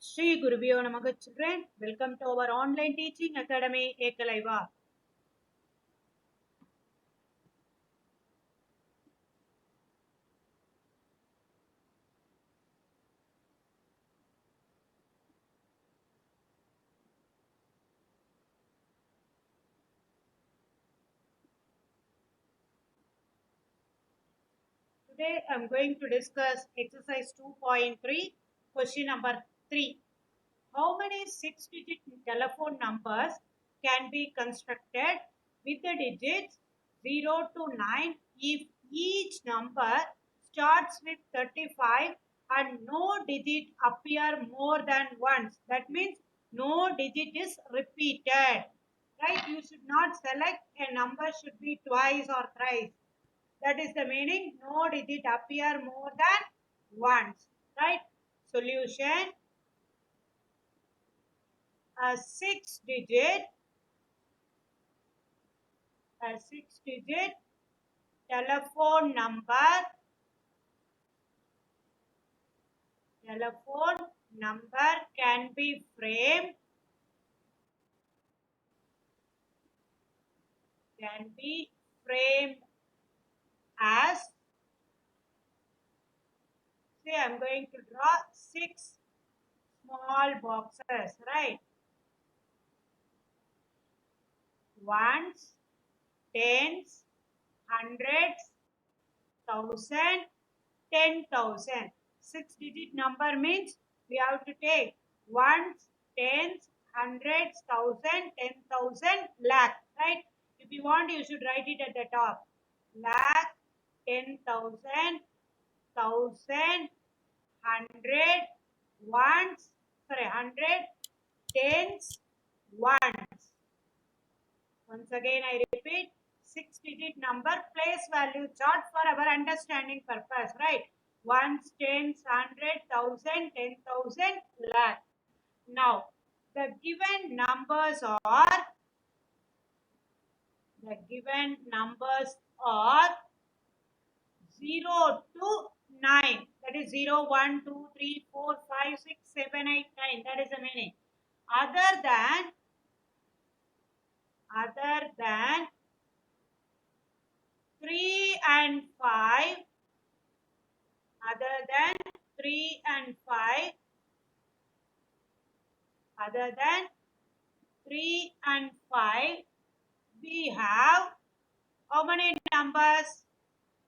Shri Gurubhyo Namaha children, welcome to our online teaching academy Ekalaiva. Today I am going to discuss exercise 2.3, question number 3. How many 6-digit telephone numbers can be constructed with the digits 0 to 9 if each number starts with 35 and no digit appear more than once? That means no digit is repeated. Right? You should not select a number should be twice or thrice. That is the meaning. No digit appear more than once. Right? Solution. A six digit telephone number can be framed as, say I'm going to draw 6 small boxes, right? Ones, tens, hundreds, thousand, 10,000. 6-digit number means we have to take ones, tens, hundreds, thousand, 10,000, lakh, right? If you want, you should write it at the top. Lakh, 10,000, thousand, hundred, ones, sorry, hundred, tens, ones. Once again, I repeat, 6-digit number place value chart for our understanding purpose, right? Ones, tens, hundred, thousand, 10,000, lakh. Now, the given numbers are 0 to 9. That is 0, 1, 2, 3, 4, 5, 6, 7, 8, 9. That is the meaning. Other than 3 and 5, other than 3 and 5, other than 3 and 5, we have how many numbers?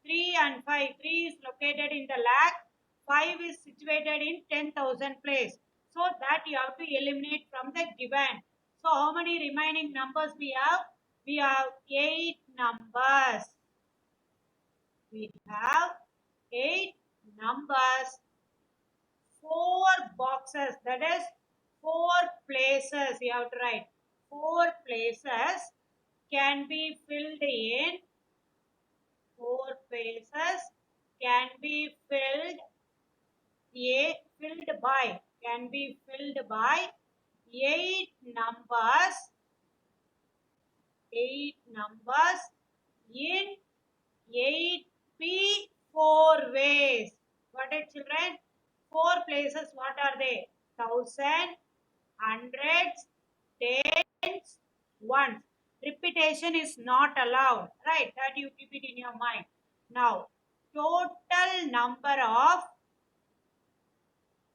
3 and 5. 3 is located in the lakh, 5 is situated in 10,000 place. So that you have to eliminate from the given. So how many remaining numbers we have? We have 8 numbers. We have 8 numbers, 4 boxes, that is 4 places. You have to write 4 places can be filled in. 4 places can be filled by 8 numbers, 8 numbers in 8p 4 ways. What are children? 4 places, what are they? Thousand, hundreds, tens, ones. Repetition is not allowed, right? That you keep it in your mind. Now, total number of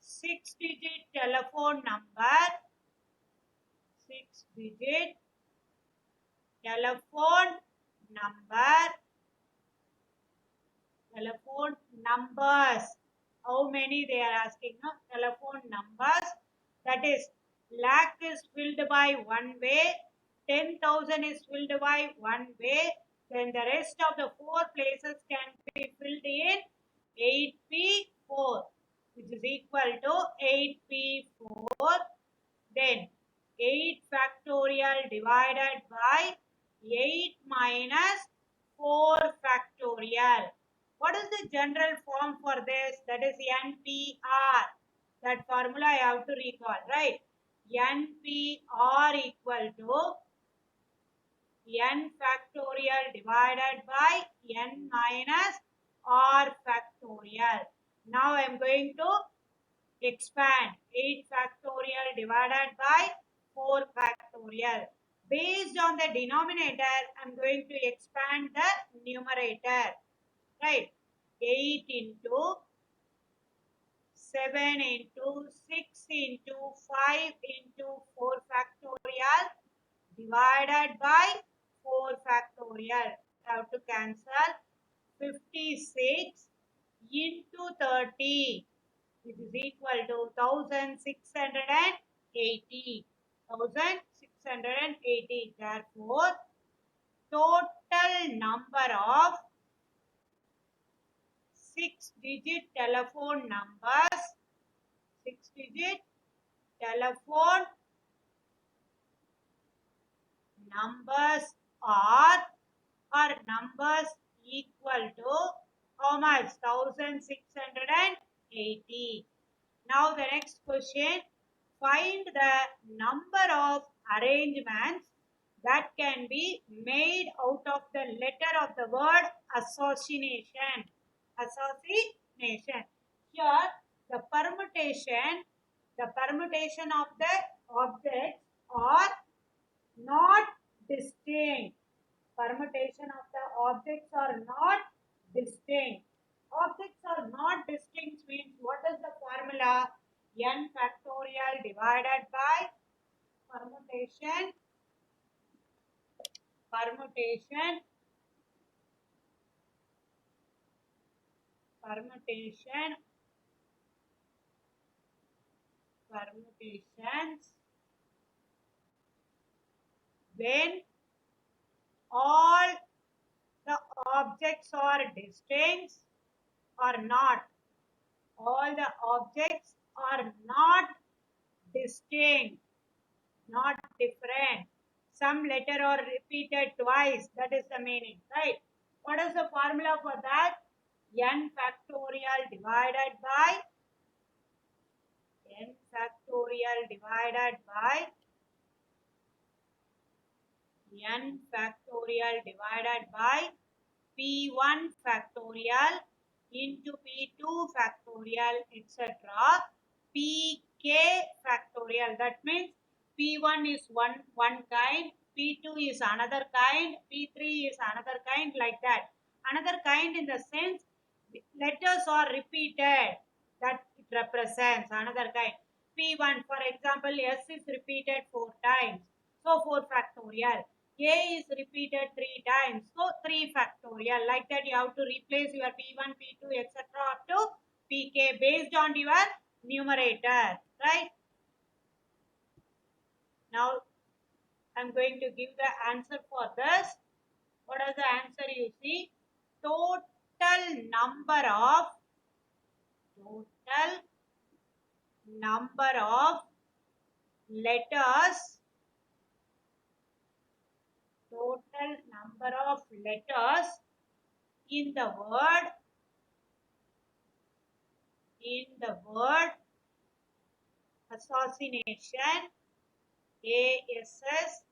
6-digit telephone number, 6-digit telephone numbers. How many they are asking? No? Telephone numbers. That is, lakh is filled by 1 way, 10,000 is filled by 1 way. Then the rest of the 4 places can be filled in 8p4, which is equal to 8p4. Then 8 factorial divided by 8 minus 4 factorial. What is the general form for this? That is NPR. That formula I have to recall, right? NPR equal to n factorial divided by n minus r factorial. Now I am going to expand 8 factorial divided by 4 factorial. Based on the denominator, I'm going to expand the numerator. Right? 8 into 7 into 6 into 5 into 4 factorial divided by 4 factorial. Have to cancel 56 into 30, which is equal to 1680. 1680. Therefore, total number of 6-digit telephone numbers, 6-digit telephone numbers are numbers equal to how much? 1680. Now the next question, find the number of arrangements that can be made out of the letter of the word association. Association. Here the permutation of the objects are not distinct. Permutation of the objects are not distinct. Objects are not distinct means what is the formula? N factorial divided by permutation, permutation, permutation, permutations when all the objects are distinct or not. All the objects are not distinct, not different. Some letter are repeated twice. That is the meaning, right? What is the formula for that? N factorial divided by N factorial divided by N factorial divided by P1 factorial into P2 factorial, etc. Pk factorial. That means P1 is one kind, P2 is another kind, P3 is another kind, like that. Another kind in the sense letters are repeated, that it represents another kind. P1, for example, S is repeated 4 times, so 4 factorial. A is repeated 3 times, so 3 factorial. Like that, you have to replace your P1, P2, etc. up to Pk based on your numerator, right? Now, I'm going to give the answer for this. What is the answer? You see, total number of letters, total number of letters in the word assassination, ASS,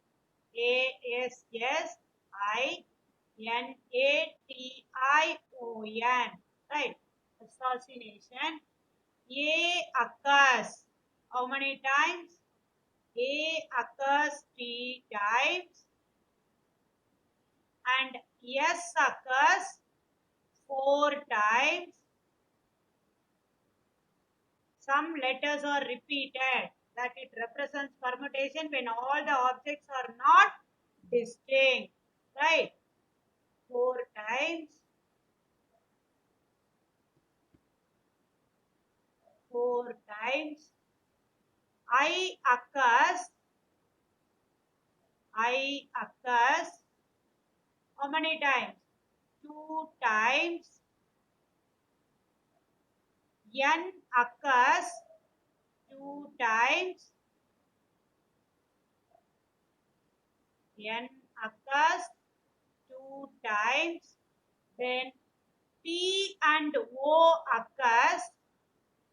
ASSINATION, right? Assassination. A occurs how many times? A occurs 3 times and S occurs 4 times. Some letters are repeated, that it represents permutation when all the objects are not distinct, right? 4 times, 4 times. I occurs how many times? 2 times. N occurs 2 times. N occurs 2 times. Then P and O occurs.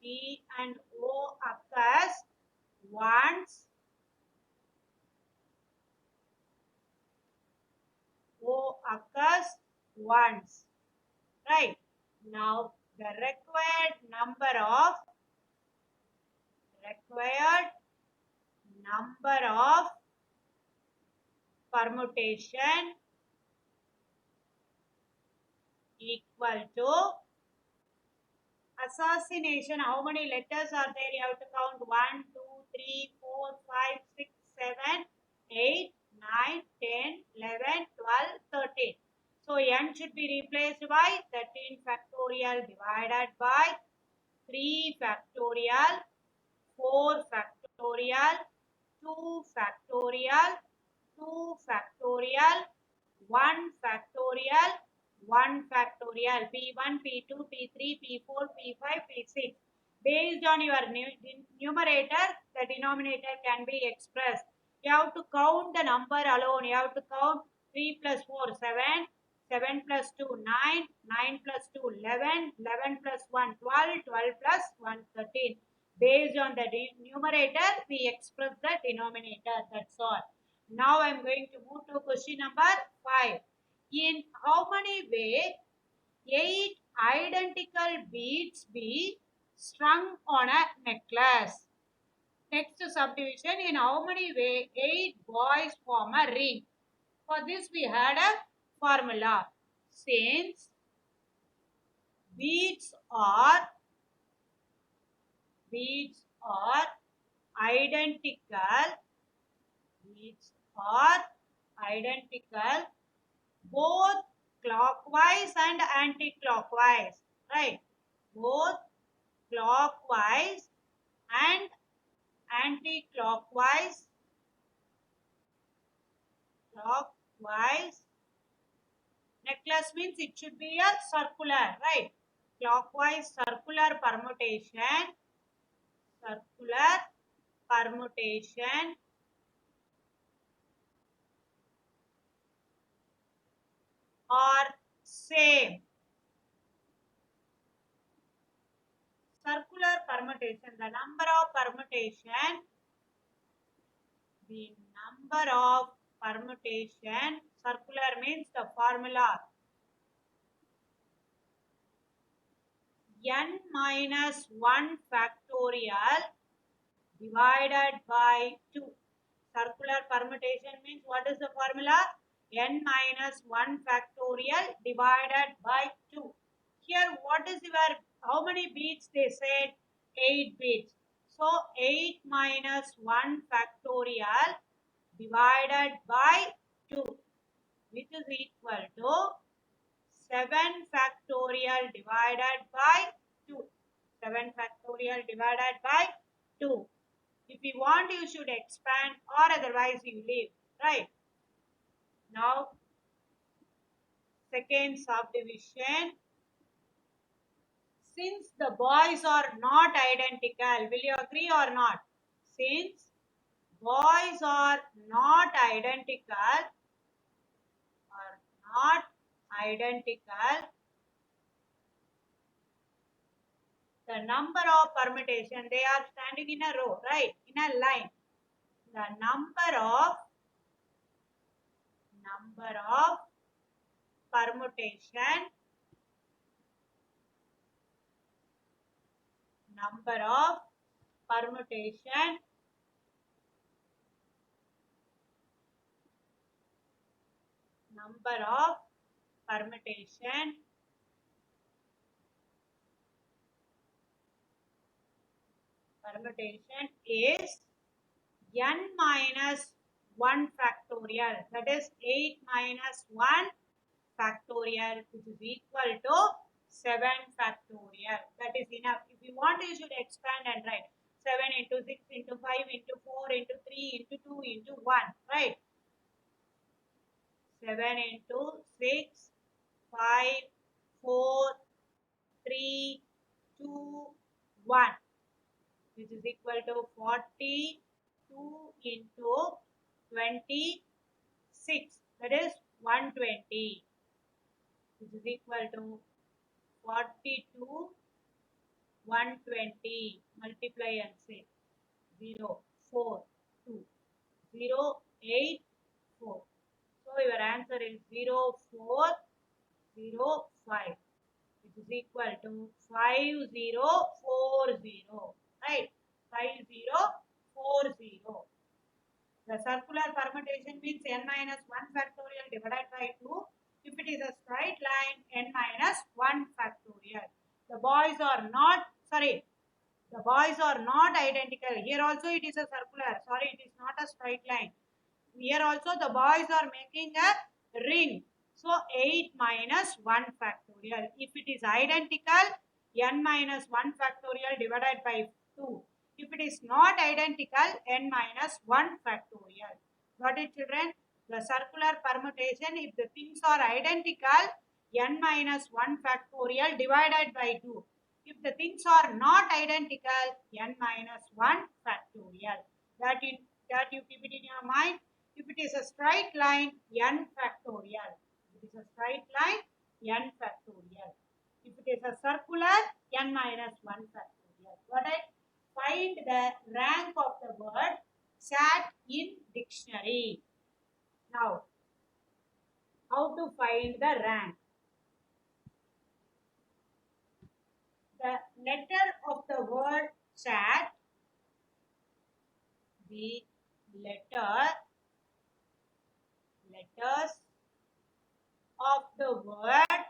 P and O occurs once. O occurs once. Right. Now the required number of number of permutation equal to assassination. How many letters are there? You have to count 1, 2, 3, 4, 5, 6, 7, 8, 9, 10, 11, 12, 13. So n should be replaced by 13 factorial divided by 3 factorial, 4 factorial, 2 factorial, 2 factorial, 1 factorial, 1 factorial, P1, P2, P3, P4, P5, P6. Based on your numerator, the denominator can be expressed. You have to count the number alone. You have to count 3 plus 4, 7, 7 plus 2, 9, 9 plus 2, 11, 11 plus 1, 12, 12 plus 1, 13. Based on the numerator, we express the denominator. That's all. Now I am going to move to question number 5. In how many ways 8 identical beads be strung on a necklace? Next subdivision, in how many ways 8 boys form a ring? For this we had a formula. Since beads are identical, beads are identical both clockwise and anti-clockwise, right? Both clockwise and anti-clockwise, clockwise necklace means it should be a circular, right? Clockwise circular permutation are same. Circular permutation, the number of permutation, circular means the formula n minus 1 factorial divided by 2. Circular permutation means what is the formula? N minus 1 factorial divided by 2. Here what is your, how many beads they said? 8 beads. So 8 minus 1 factorial divided by 2, which is equal to 7 factorial divided by 2. 7 factorial divided by 2. If you want, you should expand, or otherwise you leave, right? Now, second subdivision. Since the boys are not identical, will you agree or not? Since boys are not identical, the number of permutation, they are standing in a row, right? In a line. The number of permutation, is n minus 1 factorial, that is 8 minus 1 factorial, which is equal to 7 factorial. That is enough. If you want, you should expand and write 7 into 6 into 5 into 4 into 3 into 2 into 1, right? 7 into 6, 5, 4, 3, 2, 1, which is equal to 42 into 26, that is 120, which is equal to 42, 120, multiply and say 0, 4, 2, 0, 8, 4. So your answer is 0, 4, 0, 5, which is equal to 5, 0, 4, 0, right? 5, 0, 4, 0. The circular permutation means n minus 1 factorial divided by 2. If it is a straight line, n minus 1 factorial. The boys are not identical. Here also it is a circular. Sorry, it is not a straight line. Here also the boys are making a ring. So 8 minus 1 factorial. If it is identical, n minus 1 factorial divided by 2. If it is not identical, n minus 1 factorial. Got it, children? The circular permutation, if the things are identical, n minus 1 factorial divided by 2. If the things are not identical, n minus 1 factorial. That you keep it in your mind. If it is a straight line, n factorial. If it is a straight line, n factorial. If it is a circular, n minus 1 factorial. Got it? Find the rank of the word chat in dictionary. Now, how to find the rank? The letter of the word chat, the letters of the word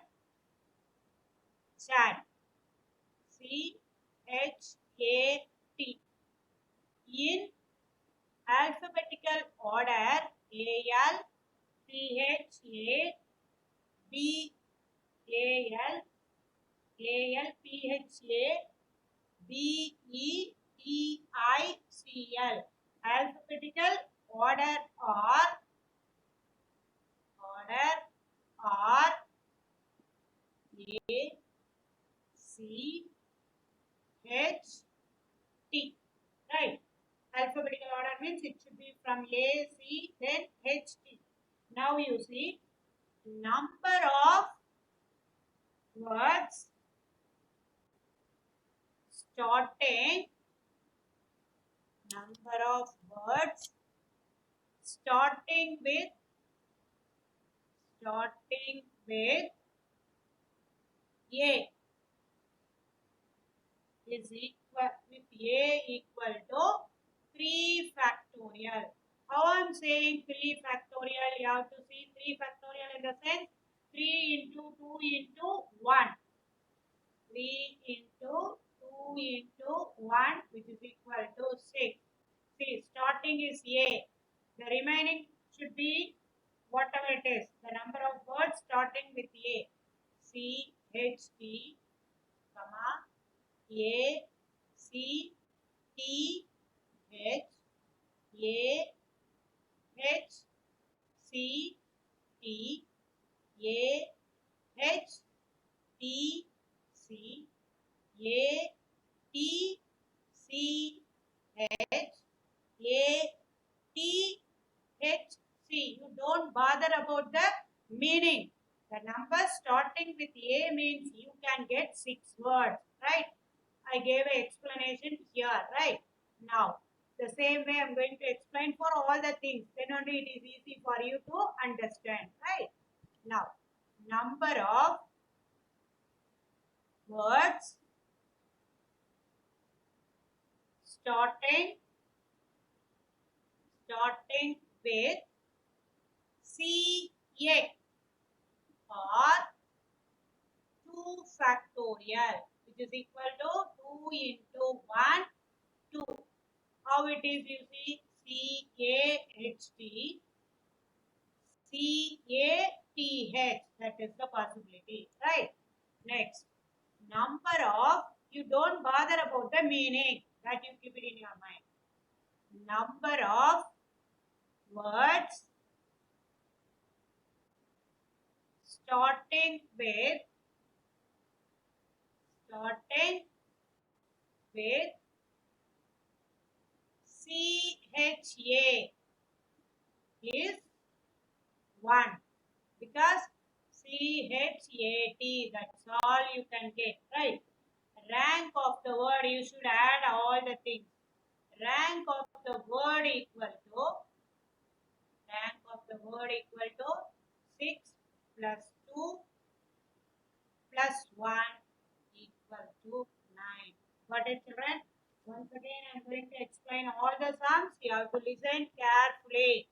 chat, C-H-A-T, in alphabetical order, A-L, P-H-A, B-A-L, A-L, P-H-A, B-E-T-I-C-L. Alphabetical order or A, C, H, T. Right? Alphabetical order means it should be from A, C, then H, T. Now you see number of words starting with A is equal with A equal to 3 factorial. How I am saying 3 factorial? You have to see 3 factorial in the sense 3 into 2 into 1. 3 into 2 into 1, which is equal to 6. See, starting is A. The remaining should be whatever it is. The number of words starting with A. C, H, T, comma, A, C, T, H, A, H, C, T, A, H, T, C, A, T, C, H, A, T, H, C. You don't bother about the meaning. The number starting with A means you can get 6 words, right? I gave an explanation here, right? Now, the same way I'm going to explain for all the things. Then only it is easy for you to understand, right? Now, number of words starting with CA or 2 factorial, which is equal to 2 into 1, 2. How it is, you see, C-A-H-T, C-A-T-H, that is the possibility, right? Next, number of, you don't bother about the meaning, that you keep it in your mind. Number of words starting with CHA is 1 because CHAT, that's all you can get, right? Rank of the word, you should add all the things. Rank of the word equal to 6 plus 2 plus 1 equal to 9. Got it, children? Once again, I am going to explain all the sums. you have to listen carefully.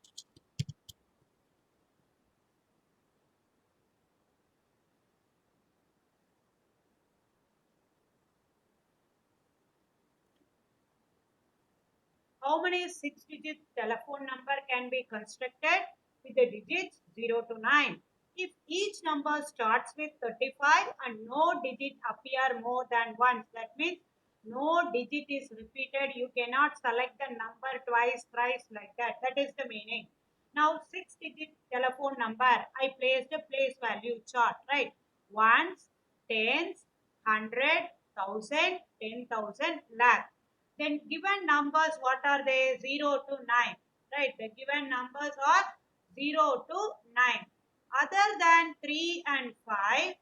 How many 6-digit telephone number can be constructed with the digits 0 to 9? If each number starts with 35 and no digit appear more than once, that means no digit is repeated. You cannot select the number twice, thrice like that. That is the meaning. Now 6-digit telephone number, I placed a place value chart, right? Ones, tens, hundred, thousand, 10,000, lakh. Then given numbers, what are they? 0 to 9. Right? The given numbers are 0 to 9. Other than 3 and 5,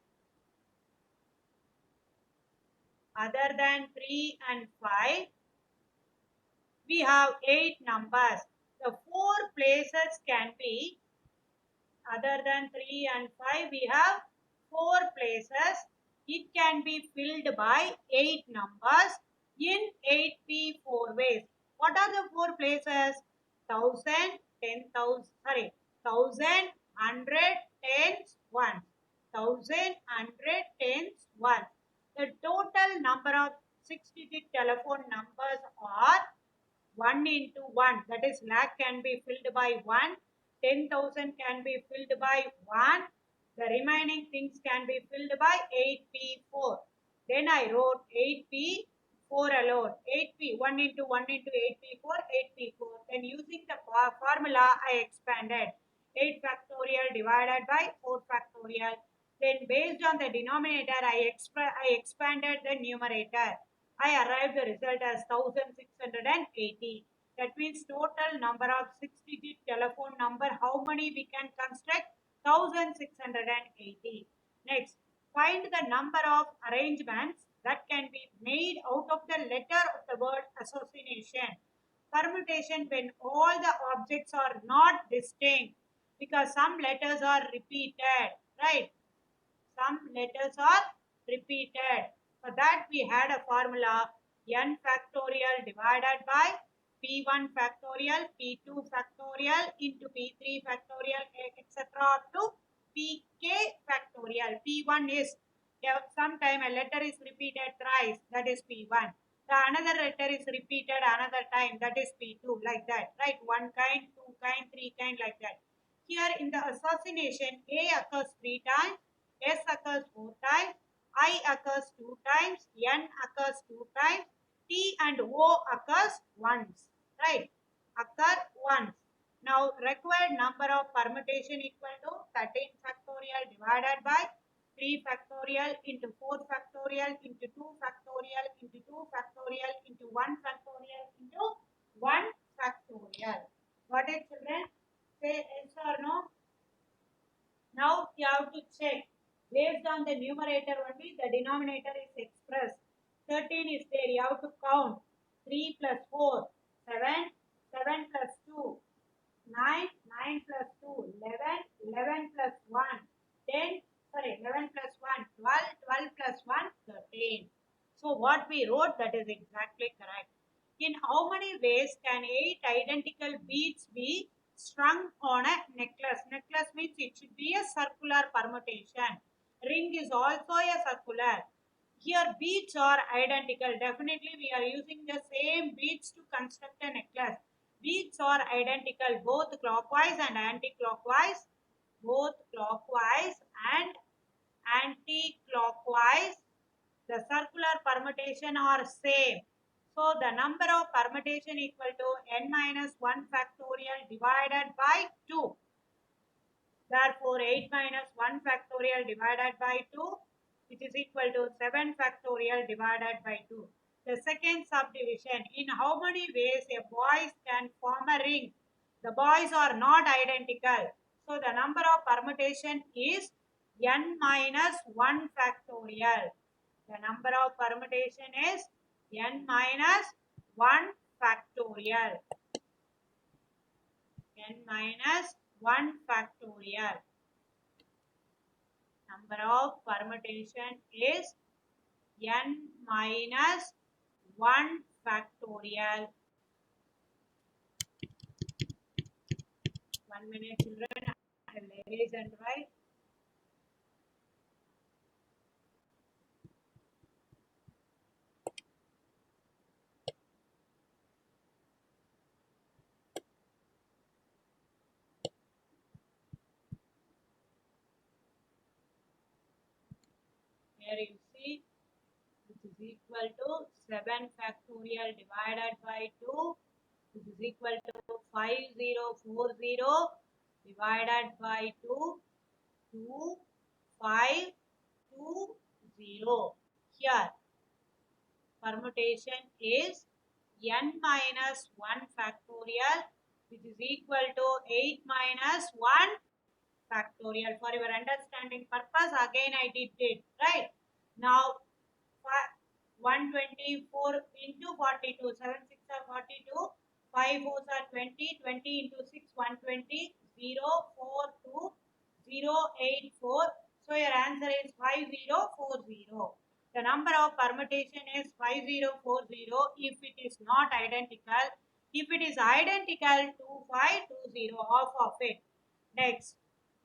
other than 3 and 5, we have 8 numbers. The 4 places can be, other than 3 and 5, we have 4 places. It can be filled by 8 numbers in 8p4 ways. What are the 4 places? 1000, 10,000, sorry, 1000, 100, tens, 1. 1000, 100, tens, 1. The total number of 6-digit telephone numbers are 1 into 1, that is lakh can be filled by 1, 10,000 can be filled by 1, the remaining things can be filled by 8p4. Then I wrote 8p4 alone, 8p, 1 into 1 into 8p4, 8p4. Then using the formula I expanded 8 factorial divided by 4 factorial. Then based on the denominator I expanded the numerator. I arrived the result as 1680. That means total number of 6-digit telephone number, how many we can construct? 1680. Next, find the number of arrangements that can be made out of the letter of the word association. Permutation when all the objects are not distinct, because some letters are repeated, right? Some letters are repeated. For that we had a formula n factorial divided by p1 factorial, p2 factorial into p3 factorial, etc. to pk factorial. P1 is sometime a letter is repeated thrice, that is p1. The another letter is repeated another time, that is p2, like that, right? One kind, two kind, three kind, like that. Here in the association, A occurs 3 times, S occurs 4 times, I occurs 2 times, N occurs 2 times, T and O occurs once, right? Occur once. Now required number of permutation equal to 13 factorial divided by 3 factorial into 4 factorial into 2 factorial into 2 factorial into 1 factorial into 1 factorial. Got it, children? Say yes or no? Now you have to check. Based on the numerator only, the denominator is expressed. 13 is there. You have to count. 3 plus 4, 7. 7 plus 2, 9. 9 plus 2, 11. 11 plus 1, 10. Sorry, 11 plus 1, 12. 12 plus 1, 13. So what we wrote, that is exactly correct. In how many ways can 8 identical beads be strung on a necklace? Necklace means it should be a circular permutation. Ring is also a circular. Here beads are identical. Definitely we are using the same beads to construct a necklace. Beads are identical both clockwise and anti-clockwise. Both clockwise and anti-clockwise. The circular permutation are same. So the number of permutation equal to n minus 1 factorial divided by 2. Therefore 8 minus 1 factorial divided by 2, which is equal to 7 factorial divided by 2. The second subdivision, in how many ways a boys can form a ring? The boys are not identical. So the number of permutation is n minus 1 factorial. The number of permutation is n minus 1 factorial. N minus 1 factorial. Number of permutation is n minus 1 factorial. 1 minute, children. I will erase and write. Here you see, which is equal to 7 factorial divided by 2, which is equal to 5040 divided by 2, 2520. Here, permutation is n minus 1 factorial, which is equal to 8 minus 1 factorial. For your understanding purpose, again I did it, right? Now, 124 into 42, 7 6 are 42, 5 4s are 20, 20 into 6, 120, 0, 4, 2, 0, 8, 4. So your answer is 5040. The number of permutation is 5040 if it is not identical. If it is identical, 2520, half of it. Next,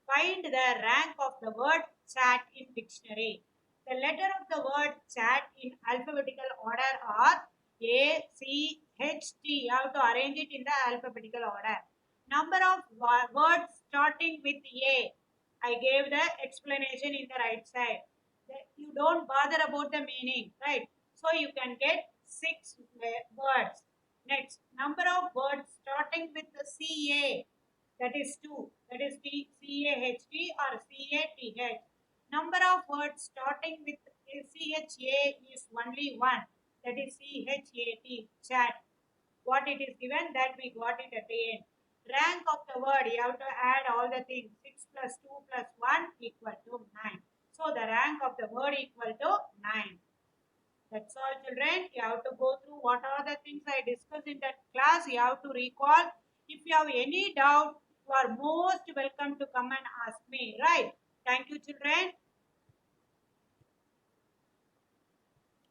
find the rank of the word chat in dictionary. The letter of the word chat in alphabetical order are A, C, H, T. You have to arrange it in the alphabetical order. Number of words starting with A. I gave the explanation in the right side. You don't bother about the meaning, right? So you can get 6 words. Next, number of words starting with the CA, that is 2, that is CAHT or CATH. Number of words starting with CHA is only 1, that is CHAT, chat. What it is given, that we got it at the end. Rank of the word, you have to add all the things. 6 plus 2 plus 1 equal to 9. So the rank of the word equal to 9. That's all, children. You have to go through what are the things I discussed in that class. You have to recall. If you have any doubt, you are most welcome to come and ask me. Right? Thank you, children.